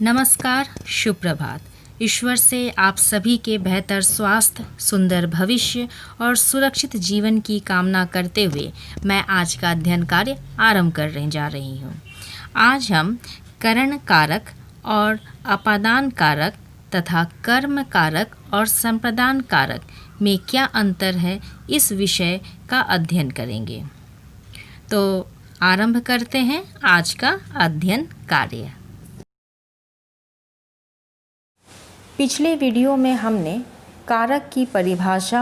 नमस्कार, शुभ प्रभात। ईश्वर से आप सभी के बेहतर स्वास्थ्य, सुंदर भविष्य और सुरक्षित जीवन की कामना करते हुए मैं आज का अध्ययन कार्य आरंभ करने जा रही हूँ। आज हम करण कारक और अपादान कारक तथा कर्म कारक और संप्रदान कारक में क्या अंतर है, इस विषय का अध्ययन करेंगे। तो आरंभ करते हैं आज का अध्ययन कार्य। पिछले वीडियो में हमने कारक की परिभाषा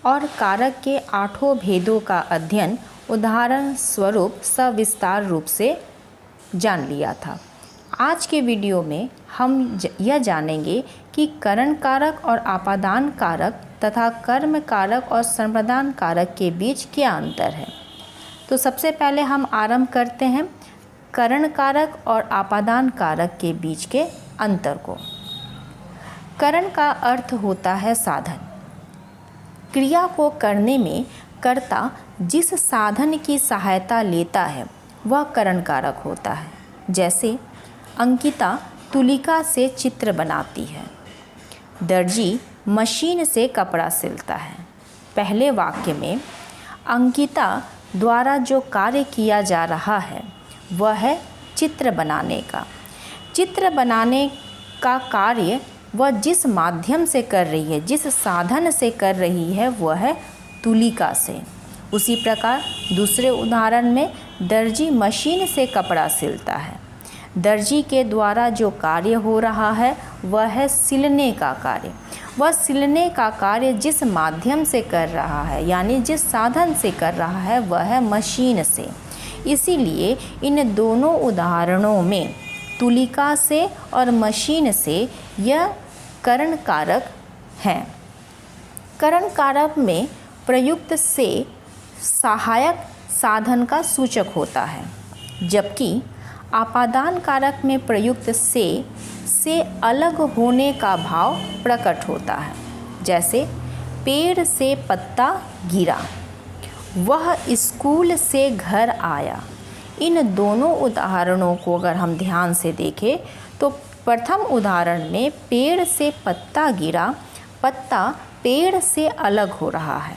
और कारक के 8 भेदों का अध्ययन उदाहरण स्वरूप सविस्तार रूप से जान लिया था। आज के वीडियो में हम यह जानेंगे कि करण कारक और आपादान कारक तथा कर्म कारक और संप्रदान कारक के बीच क्या अंतर है। तो सबसे पहले हम आरंभ करते हैं करण कारक और आपादान कारक के बीच के अंतर को। करण का अर्थ होता है साधन। क्रिया को करने में कर्ता जिस साधन की सहायता लेता है वह करण कारक होता है। जैसे अंकिता तुलिका से चित्र बनाती है, दर्जी मशीन से कपड़ा सिलता है। पहले वाक्य में अंकिता द्वारा जो कार्य किया जा रहा है वह है चित्र बनाने का। चित्र बनाने का कार्य वह जिस माध्यम से कर रही है, जिस साधन से कर रही है, वह है तुलिका से। उसी प्रकार दूसरे उदाहरण में दर्जी मशीन से कपड़ा सिलता है। दर्जी के द्वारा जो कार्य हो रहा है वह है सिलने का कार्य। वह सिलने का कार्य जिस माध्यम से कर रहा है, यानी जिस साधन से कर रहा है, वह है मशीन से। इसीलिए इन दोनों उदाहरणों में तुलिका से और मशीन से यह करण कारक हैं। करण कारक में प्रयुक्त से सहायक साधन का सूचक होता है, जबकि आपादान कारक में प्रयुक्त से अलग होने का भाव प्रकट होता है। जैसे पेड़ से पत्ता गिरा, वह स्कूल से घर आया। इन दोनों उदाहरणों को अगर हम ध्यान से देखें तो प्रथम उदाहरण में पेड़ से पत्ता गिरा, पत्ता पेड़ से अलग हो रहा है।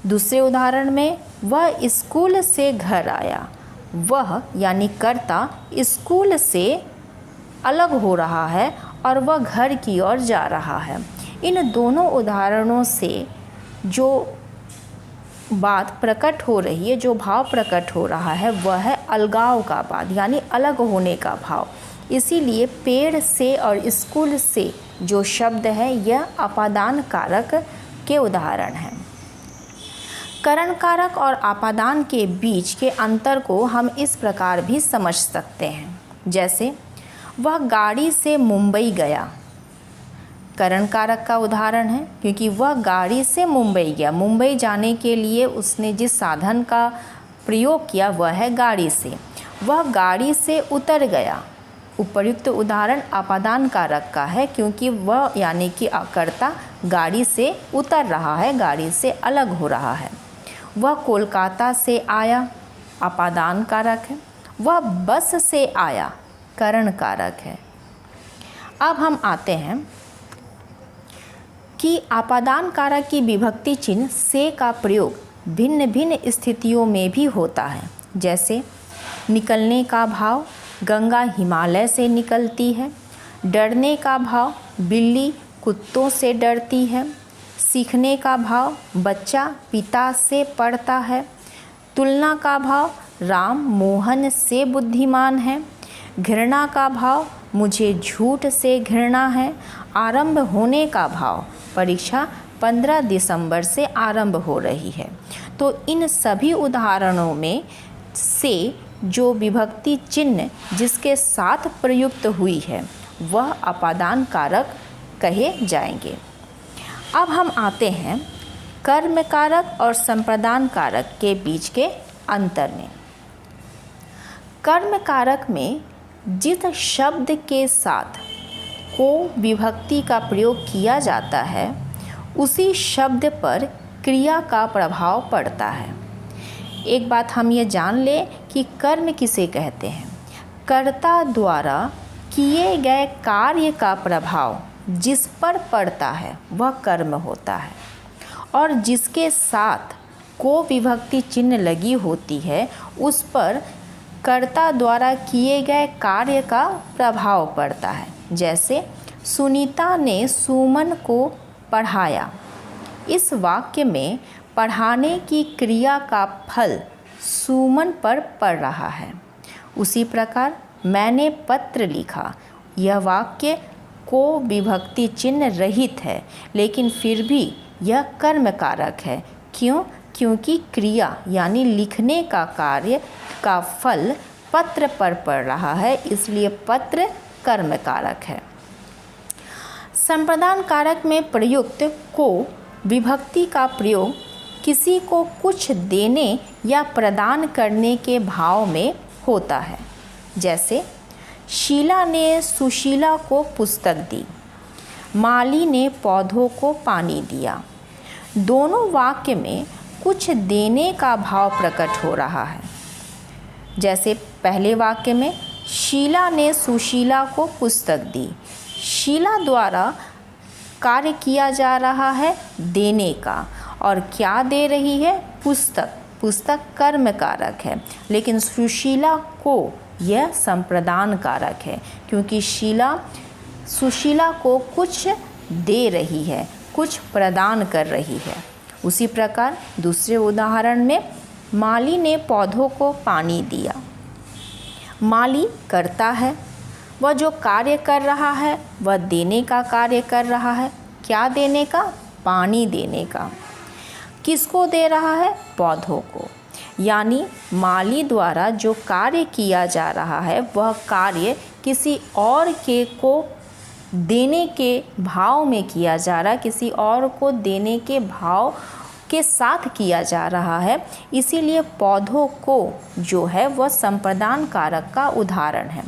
दूसरे उदाहरण में वह स्कूल से घर आया, वह यानी कर्ता स्कूल से अलग हो रहा है और वह घर की ओर जा रहा है। इन दोनों उदाहरणों से जो बात प्रकट हो रही है, जो भाव प्रकट हो रहा है, वह है अलगाव का भाव, यानी अलग होने का भाव। इसीलिए पेड़ से और स्कूल से जो शब्द है यह आपादान कारक के उदाहरण हैं। करण कारक और आपादान के बीच के अंतर को हम इस प्रकार भी समझ सकते हैं। जैसे वह गाड़ी से मुंबई गया, करण कारक का उदाहरण है, क्योंकि वह गाड़ी से मुंबई गया। मुंबई जाने के लिए उसने जिस साधन का प्रयोग किया वह है गाड़ी से। वह गाड़ी से उतर गया, उपर्युक्त उदाहरण आपादान कारक का है, क्योंकि वह यानी कि कर्ता गाड़ी से उतर रहा है, गाड़ी से अलग हो रहा है। वह कोलकाता से आया, आपादान कारक है। वह बस से आया, करण कारक है। अब हम आते हैं कि आपादान कारक की विभक्ति चिन्ह से का प्रयोग भिन्न भिन्न स्थितियों में भी होता है। जैसे निकलने का भाव, गंगा हिमालय से निकलती है। डरने का भाव, बिल्ली कुत्तों से डरती है। सीखने का भाव, बच्चा पिता से पढ़ता है। तुलना का भाव, राम मोहन से बुद्धिमान है। घृणा का भाव, मुझे झूठ से घृणा है। आरंभ होने का भाव, परीक्षा 15 दिसंबर से आरंभ हो रही है। तो इन सभी उदाहरणों में से जो विभक्ति चिन्ह जिसके साथ प्रयुक्त हुई है वह आपादान कारक कहे जाएंगे। अब हम आते हैं कर्म कारक और संप्रदान कारक के बीच के अंतर में। कर्म कारक में जिस शब्द के साथ को विभक्ति का प्रयोग किया जाता है उसी शब्द पर क्रिया का प्रभाव पड़ता है। एक बात हम ये जान लें कि कर्म किसे कहते हैं। कर्ता द्वारा किए गए कार्य का प्रभाव जिस पर पड़ता है वह कर्म होता है, और जिसके साथ को विभक्ति चिन्ह लगी होती है उस पर कर्ता द्वारा किए गए कार्य का प्रभाव पड़ता है। जैसे सुनीता ने सुमन को पढ़ाया। इस वाक्य में पढ़ाने की क्रिया का फल सुमन पर पड़ रहा है। उसी प्रकार मैंने पत्र लिखा, यह वाक्य को विभक्ति चिन्ह रहित है, लेकिन फिर भी यह कर्म कारक है। क्यों? क्योंकि क्रिया यानी लिखने का कार्य का फल पत्र पर पड़ रहा है, इसलिए पत्र कर्म कारक है। संप्रदान कारक में प्रयुक्त को विभक्ति का प्रयोग किसी को कुछ देने या प्रदान करने के भाव में होता है। जैसे शीला ने सुशीला को पुस्तक दी, माली ने पौधों को पानी दिया। दोनों वाक्य में कुछ देने का भाव प्रकट हो रहा है। जैसे पहले वाक्य में शीला ने सुशीला को पुस्तक दी, शीला द्वारा कार्य किया जा रहा है देने का, और क्या दे रही है? पुस्तक। पुस्तक कर्म कारक है, लेकिन सुशीला को यह संप्रदान कारक है, क्योंकि शीला सुशीला को कुछ दे रही है, कुछ प्रदान कर रही है। उसी प्रकार दूसरे उदाहरण में माली ने पौधों को पानी दिया। माली करता है, वह जो कार्य कर रहा है वह देने का कार्य कर रहा है। क्या देने का? पानी देने का। किसको दे रहा है? पौधों को। यानी माली द्वारा जो कार्य किया जा रहा है वह कार्य किसी और के को देने के भाव में किया जा रहा है, किसी और को देने के भाव के साथ किया जा रहा है। इसीलिए पौधों को जो है वह संप्रदान कारक का उदाहरण है।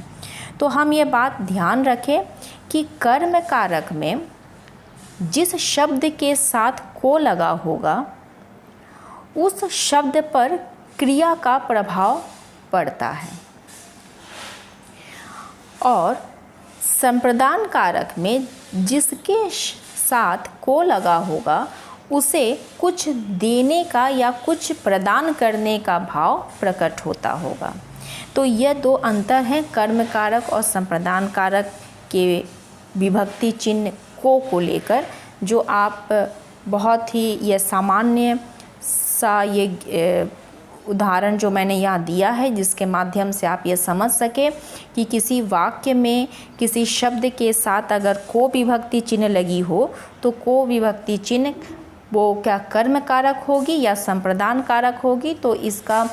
तो हम ये बात ध्यान रखें कि कर्म कारक में जिस शब्द के साथ को लगा होगा उस शब्द पर क्रिया का प्रभाव पड़ता है, और संप्रदान कारक में जिसके साथ को लगा होगा उसे कुछ देने का या कुछ प्रदान करने का भाव प्रकट होता होगा। तो यह दो अंतर हैं कर्म कारक और संप्रदान कारक के विभक्ति चिन्ह को लेकर, जो आप बहुत ही यह सामान्य सा ये उदाहरण जो मैंने यहाँ दिया है, जिसके माध्यम से आप ये समझ सके कि किसी वाक्य में किसी शब्द के साथ अगर को विभक्ति चिन्ह लगी हो तो को विभक्ति चिन्ह वो क्या कर्म कारक होगी या संप्रदान कारक होगी। तो इसका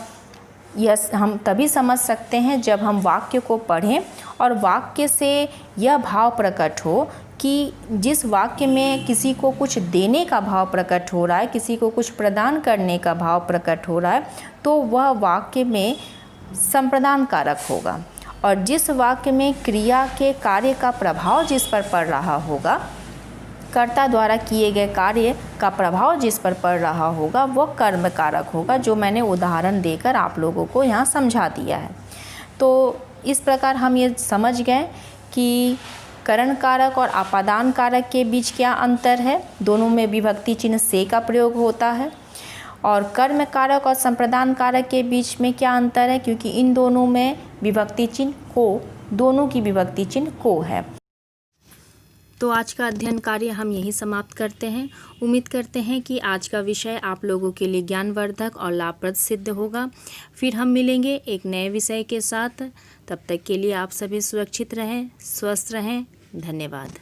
यह हम तभी समझ सकते हैं जब हम वाक्य को पढ़ें और वाक्य से यह भाव प्रकट हो कि जिस वाक्य में किसी को कुछ देने का भाव प्रकट हो रहा है, किसी को कुछ प्रदान करने का भाव प्रकट हो रहा है, तो वह वाक्य में संप्रदान कारक होगा। और जिस वाक्य में क्रिया के कार्य का प्रभाव जिस पर पड़ रहा होगा, कर्ता द्वारा किए गए कार्य का प्रभाव जिस पर पड़ रहा होगा, वह कर्म कारक होगा, जो मैंने उदाहरण देकर आप लोगों को यहाँ समझा दिया है। तो इस प्रकार हम ये समझ गए कि करण कारक और अपादान कारक के बीच क्या अंतर है। दोनों में विभक्ति चिन्ह से का प्रयोग होता है। और कर्म कारक और संप्रदान कारक के बीच में क्या अंतर है, क्योंकि इन दोनों में विभक्ति चिन्ह को, दोनों की विभक्ति चिन्ह को है। तो आज का अध्ययन कार्य हम यही समाप्त करते हैं। उम्मीद करते हैं कि आज का विषय आप लोगों के लिए ज्ञानवर्धक और लाभप्रद सिद्ध होगा। फिर हम मिलेंगे एक नए विषय के साथ। तब तक के लिए आप सभी सुरक्षित रहें, स्वस्थ रहें। धन्यवाद।